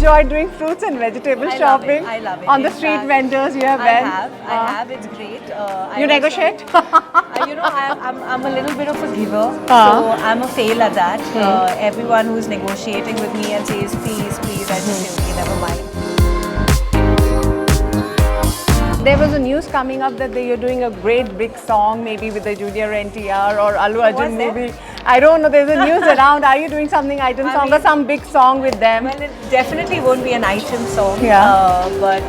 enjoyed doing fruits and vegetable shopping? I love it. On the In street fact, vendors you have went? I have. It's great. You negotiate? I'm a little bit of a giver, so I'm a fail at that. Everyone who's negotiating with me and says, please, please, I just say, okay, never mind. There was a news coming up that you're doing a great big song, maybe with the Junior NTR or Allu Arjun movie. I don't know, there's a news around. Are you doing something item song or some big song with them? Well, it definitely won't be an item song, but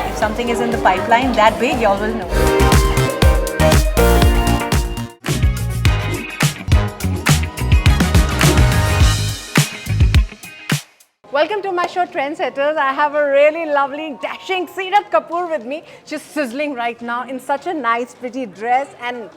if something is in the pipeline that big, y'all will know. Welcome to my show Trendsetters. I have a really lovely, dashing Seerat Kapoor with me. She's sizzling right now in such a nice, pretty dress, and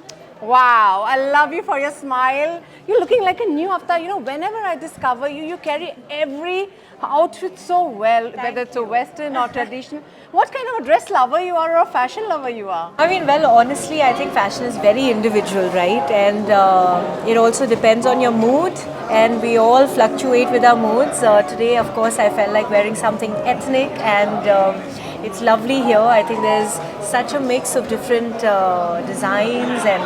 wow, I love you for your smile. You're looking like a new avatar. You know, whenever I discover you, you carry every outfit so well, whether it's a Western or traditional. What kind of a dress lover you are or a fashion lover you are? I mean, well, honestly, I think fashion is very individual, right? And it also depends on your mood, and we all fluctuate with our moods. Today, of course, I felt like wearing something ethnic, and it's lovely here. I think there's such a mix of different designs and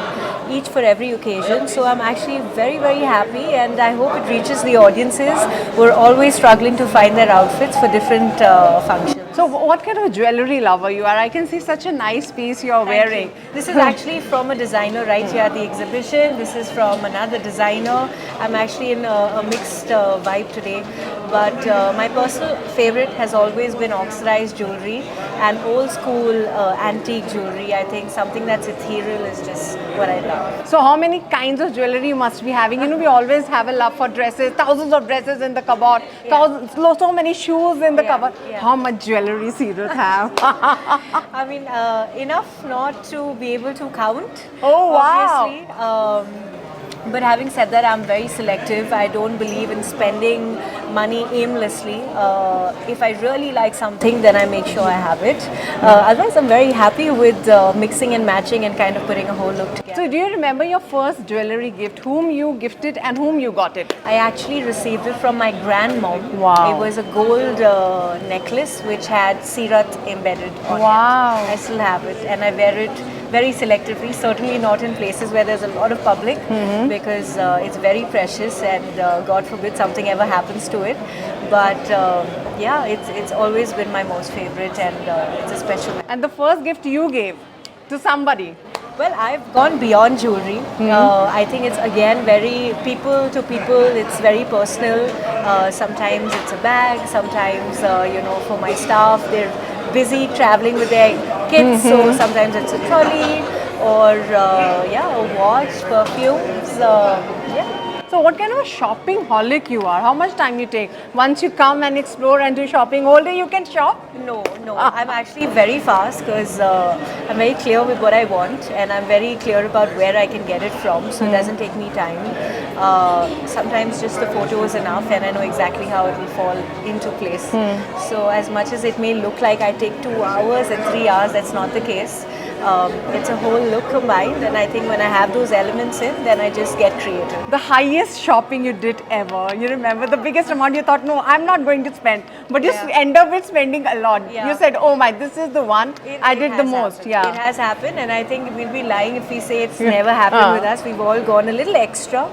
each for every occasion. So I'm actually very, very happy, and I hope it reaches the audiences who are always struggling to find their outfits for different functions. So what kind of jewelry lover you are? I can see such a nice piece you're wearing. This is actually from a designer right here at the exhibition. This is from another designer. I'm actually in a mixed vibe today. But my personal favorite has always been oxidized jewelry and old school antique jewelry. I think something that's ethereal is just what I love. So how many kinds of jewelry you must be having? You know, we always have a love for dresses, thousands of dresses in the cupboard, so many shoes in the cupboard. How much jewelry Seerat have? I mean, enough not to be able to count. Oh, wow. Obviously. But having said that, I'm very selective. I don't believe in spending money aimlessly. If I really like something, then I make sure I have it. Otherwise, I'm very happy with mixing and matching and kind of putting a whole look together. So do you remember your first jewelry gift? Whom you gifted and whom you got it? I actually received it from my grandmom. Wow. It was a gold necklace which had Seerat embedded on it. I still have it, and I wear it very selectively, certainly not in places where there's a lot of public, because it's very precious, and God forbid something ever happens to it. But yeah, it's always been my most favorite, and it's a special. And the first gift you gave to somebody? Well, I've gone beyond jewelry. I think it's again very people to people. It's very personal. Sometimes it's a bag. Sometimes, for my staff, they're busy traveling with their kids. So sometimes it's a trolley or a watch, perfumes. So what kind of a shopping holic you are? How much time you take? Once you come and explore and do shopping, all day you can shop? No. I'm actually very fast because I'm very clear with what I want, and I'm very clear about where I can get it from, so it doesn't take me time. Sometimes just the photo is enough, and I know exactly how it will fall into place. So as much as it may look like I take 2 hours and 3 hours, that's not the case. It's a whole look combined, and I think when I have those elements in, then I just get creative. The highest shopping you did ever, you remember the biggest amount you thought, no, I'm not going to spend, but you end up with spending a lot. You said, oh my, this is the one I did the most. It has happened, and I think we'll be lying if we say it's never happened with us. We've all gone a little extra.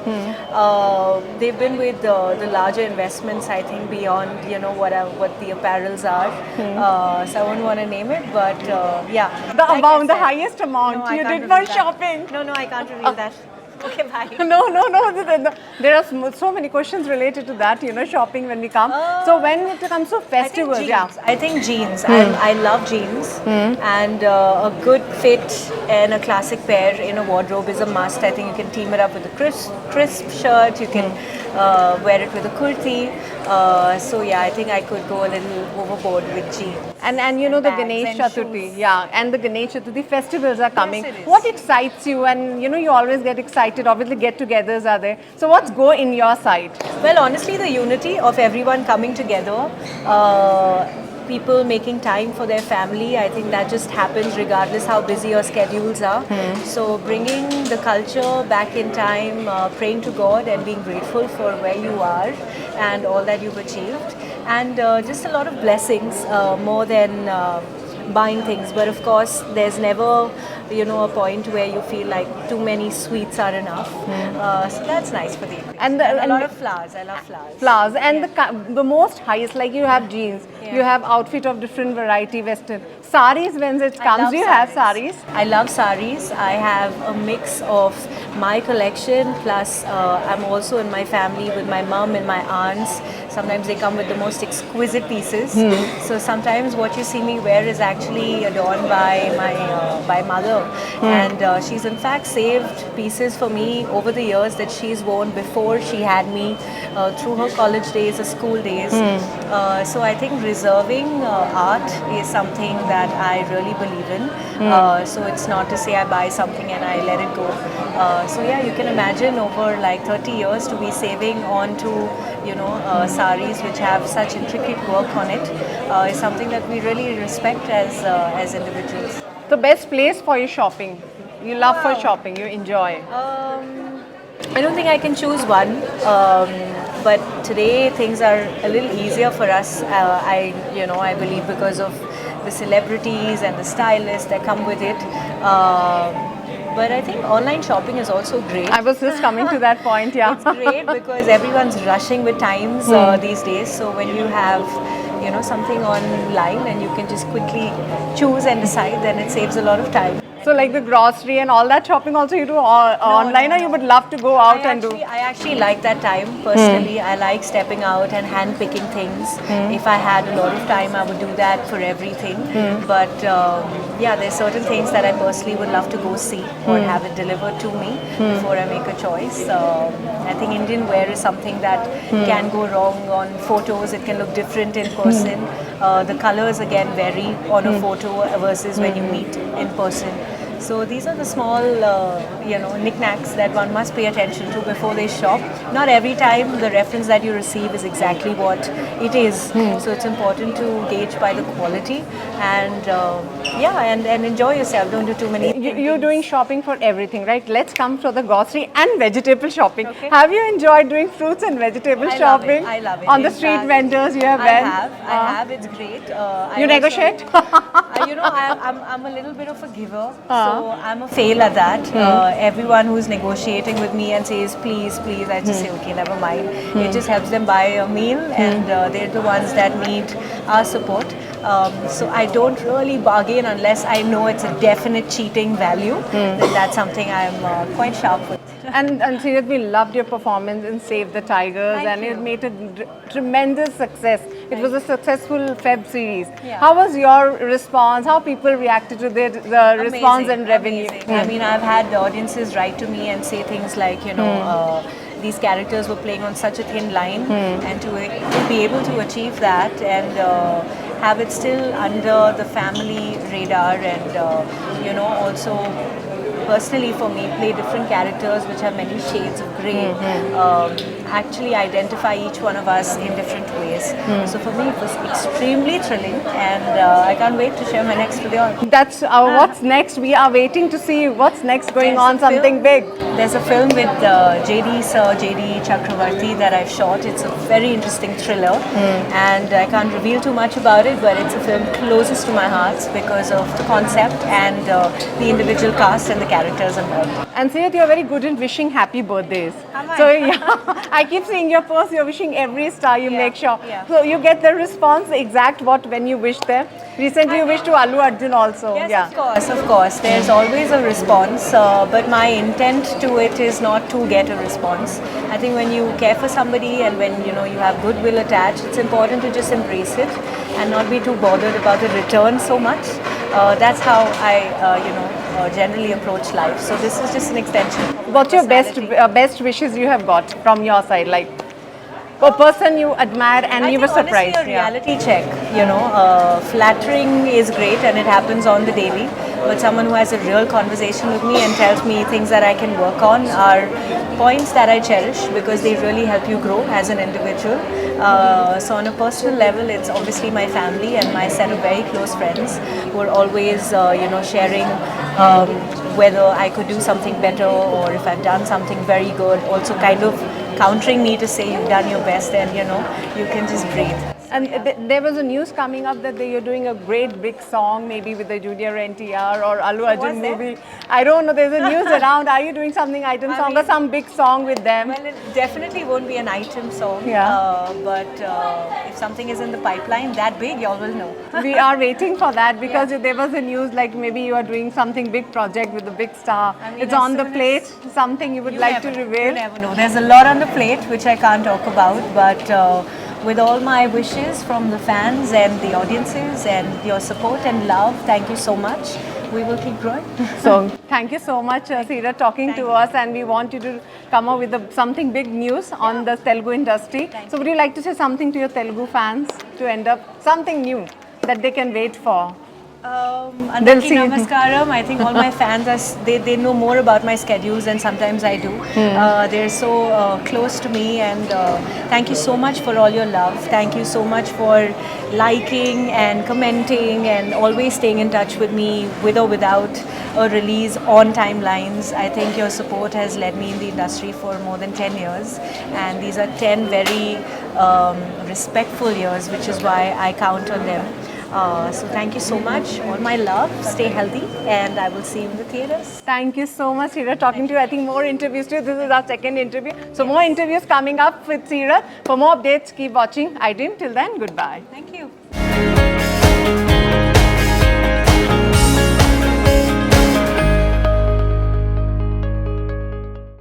They've been with the larger investments, I think, beyond what the apparels are. So I won't want to name it, but the amount, the highest amount you did for shopping. No, I can't reveal that. Okay, bye. No. There are so many questions related to that, shopping when we come. So when it comes to festivals, I think jeans. I love jeans, and a good fit and a classic pair in a wardrobe is a must. I think you can team it up with a crisp shirt. You can wear it with a kurti. I think I could go a little overboard with jeans. And the Ganesh Chaturthi, and the Ganesh Chaturthi festivals are coming. Yes, it is. What excites you? And you always get excited. Obviously, get-togethers are there. So what's go in your side? Well, honestly, the unity of everyone coming together. people making time for their family. I think that just happens regardless how busy your schedules are. So bringing the culture back in time, praying to God and being grateful for where you are and all that you've achieved, and just a lot of blessings more than buying things. But of course, there's never a point where you feel like too many sweets are enough. So that's nice for the evening. And And a lot of flowers. I love flowers. Flowers and the most highest, like you have jeans, Yeah. you have outfit of different variety, western saris when it I comes. love Do you have saris? I love saris. I have a mix of my collection plus I'm also in my family with my mum and my aunts. Sometimes they come with the most exquisite pieces. So sometimes what you see me wear is actually adorned by my mother, and she's in fact saved pieces for me over the years that she's worn before she had me through her college days or school days. So I think reserving art is something that I really believe in. So it's not to say I buy something and I let it go. So yeah, you can imagine over like 30 years to be saving on to saris which have such intricate work on it is something that we really respect as individuals. The best place for your shopping. You love for shopping. You enjoy. I don't think I can choose one, but today things are a little easier for us. I believe because of the celebrities and the stylists that come with it. But I think online shopping is also great. I was just coming to that point. Yeah. It's great because everyone's rushing with times these days. So when you have something online and you can just quickly choose and decide, then it saves a lot of time. So like the grocery and all that shopping also you do online, or you would love to go out and do? I actually like that time personally. I like stepping out and hand picking things. If I had a lot of time, I would do that for everything. But yeah, there's certain things that I personally would love to go see or have it delivered to me before I make a choice. I think Indian wear is something that can go wrong on photos. It can look different in person. The colors again vary on a photo versus when you meet in person. So these are the small, knickknacks that one must pay attention to before they shop. Not every time the reference that you receive is exactly what it is. So it's important to gauge by the quality and and enjoy yourself. Don't do too many things. You're doing shopping for everything, right? Let's come for the grocery and vegetable shopping. Okay. Have you enjoyed doing fruits and vegetable I love shopping? it. I love it. On the In street fact, vendors you have I went? have. It's great. You negotiate? I'm a little bit of a giver, so I'm a fail at that. Everyone who's negotiating with me and says please, please, I just say okay, never mind. It just helps them buy a meal, and they're the ones that need our support. So I don't really bargain unless I know it's a definite cheating value. Then that's something I'm quite sharp with. And Seerat, we loved your performance in Save the Tigers, Thank and you. it made a tremendous success. It was a successful Feb series. Yeah. How was your response? How people reacted to the response and revenue? Amazing. I mean, I've had audiences write to me and say things like, these characters were playing on such a thin line, and to be able to achieve that and have it still under the family radar, and also personally for me play different characters which have many shades of grey, actually identify each one of us in different ways. So for me it was extremely thrilling, and I can't wait to share my next with you all. That's what's next. We are waiting to see what's next going There's on, a something film- big. There's a film with Sir JD Chakravarti that I've shot. It's a very interesting thriller, and I can't reveal too much about it, but it's a film closest to my heart because of the concept and the individual cast and the characters involved. And Seerat, you're very good in wishing happy birthdays. Am I? So yeah, I keep seeing your post. You're wishing every star. You Yeah, make sure. yeah. So you get the response exact when you wish them. Recently, you wished to Allu Arjun also. Yes, Yeah. of course. There's always a response, but my intent to it is not to get a response. I think when you care for somebody and when you have goodwill attached, it's important to just embrace it and not be too bothered about the return so much. That's how I generally approach life. So this is just an extension. of my What's your personality. best wishes you have got from your side? Like a person you admire and I you think were surprised. honestly, a reality check. Flattering is great and it happens on the daily. but someone who has a real conversation with me and tells me things that I can work on are points that I cherish because they really help you grow as an individual. So on a personal level, it's obviously my family and my set of very close friends who are always, sharing whether I could do something better or if I've done something very good. Also, kind of countering me to say you've done your best and you can just breathe. And there was a news coming up that you're doing a great big song, maybe with the Junior NTR or Allu Arjun there? movie. I don't know. There's a news around. Are you doing something item song or some big song with them? Well, it definitely won't be an item song. Yeah. But if something is in the pipeline that big, y'all will know. We are waiting for that because there was a news like maybe you are doing something big project with a big star. I mean, It's as on the soon plate. Something you would like to reveal? You never know. There's a lot on the plate which I can't talk about, but with all my wishes from the fans and the audiences and your support and love, thank you so much. We will keep growing. So thank you so much, Seerat, talking to us, and we want you to come up with something big news on the Telugu industry. So would you like to say something to your Telugu fans to end up something new that they can wait for? Andarki Namaskaram. I think all my fans, they know more about my schedules than sometimes I do. They're so close to me, and thank you so much for all your love. Thank you so much for liking and commenting and always staying in touch with me with or without a release on timelines. I think your support has led me in the industry for more than 10 years, and these are 10 very respectful years, which is why I count on them. So thank you so much. All my love. Stay healthy, and I will see you in the theatres. Thank you so much, Seerat, talking to you. I think more interviews too. This is our second interview. So more interviews coming up with Seerat. For more updates, keep watching iDream. Till then, goodbye. Thank you.